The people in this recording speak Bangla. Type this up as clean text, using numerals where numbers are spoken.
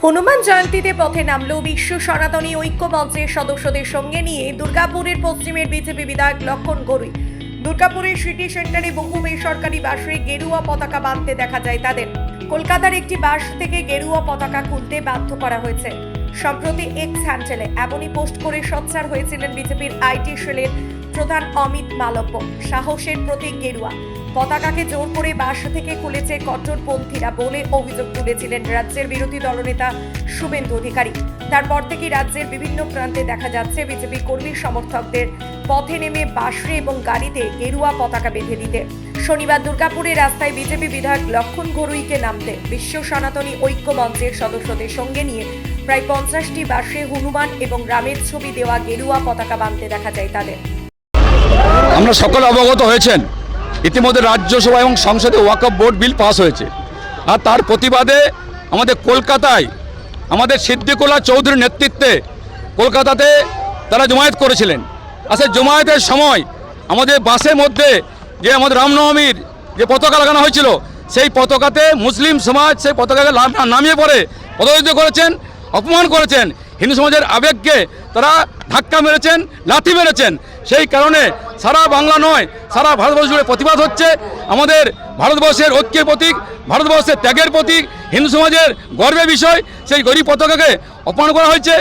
হনুমান জয়ন্তীতে পথে নামল বিশ্ব সনাতনী ঐক্য মঞ্চের সদস্যদের সঙ্গে নিয়ে দুর্গাপুরের পশ্চিমের বিজেপি বিধায়ক লক্ষণ গরুই। দুর্গাপুরের সিটি সেন্টারে বহু বেসরকারি বাসে গেরুয়া পতাকা বাঁধতে দেখা যায় তাদের। কলকাতার একটি বাস থেকে গেরুয়া পতাকা খুলতে বাধ্য করা হয়েছে। সম্প্রতি এক্স হ্যান্ডেলে এমনই পোস্ট করে সোচ্চার হয়েছিলেন বিজেপির আইটি সেলের প্রধান অমিত মালব্য। সাহসের প্রতীক গেরুয়া পতাকাকে জোর করে বাস থেকে খুলেছে কট্টরপন্থীরা বলে অভিযোগ তুলেছিলেন রাজ্যের বিরোধী দলনেতা শুভেন্দু অধিকারী। তারপর থেকে রাজ্যের বিভিন্ন প্রান্তে দেখা যাচ্ছে বিজেপি কর্মী সমর্থকদের পথে নেমে বাসে এবং গাড়িতে গেরুয়া পতাকা বেঁধে দিতে। শনিবার দুর্গাপুরের রাস্তায় বিজেপি বিধায়ক লক্ষণ গরুইকে নামতে বিশ্ব সনাতনী ঐক্য মঞ্চের সদস্যদের সঙ্গে নিয়ে প্রায় 50টি বাসে হনুমান এবং রামের ছবি দেওয়া গেরুয়া পতাকা বাঁধতে দেখা যায় তাদের। আমরা সকলে অবগত হয়েছেন, ইতিমধ্যে রাজ্যসভা এবং সংসদে ওয়াকফ বোর্ড বিল পাস হয়েছে। আর তার প্রতিবাদে আমাদের কলকাতায় আমাদের সিদ্দিকুল্লাহ চৌধুরীর নেতৃত্বে কলকাতাতে তারা জমায়েত করেছিলেন। আর সেই জমায়েতের সময় আমাদের বাসের মধ্যে যে আমাদের রামনবমীর যে পতাকা লাগানো হয়েছিল, সেই পতাকাতে মুসলিম সমাজ সেই পতাকাকে নামিয়ে পড়ে পদদলিত করেছেন, অপমান করেছেন। হিন্দু সমাজের আবেগকে তারা ধাক্কা মেরেছেন, লাথি মেরেছেন। সেই কারণে সারা বাংলা নয়, সারা ভারতবর্ষ জুড়ে প্রতিবাদ হচ্ছে। আমাদের ভারতবর্ষের ঐক্যের প্রতীক, ভারতবর্ষের ত্যাগের প্রতীক, হিন্দু সমাজের গর্বের বিষয় সেই গরিব পতাকাকে অপমান করা হয়েছে।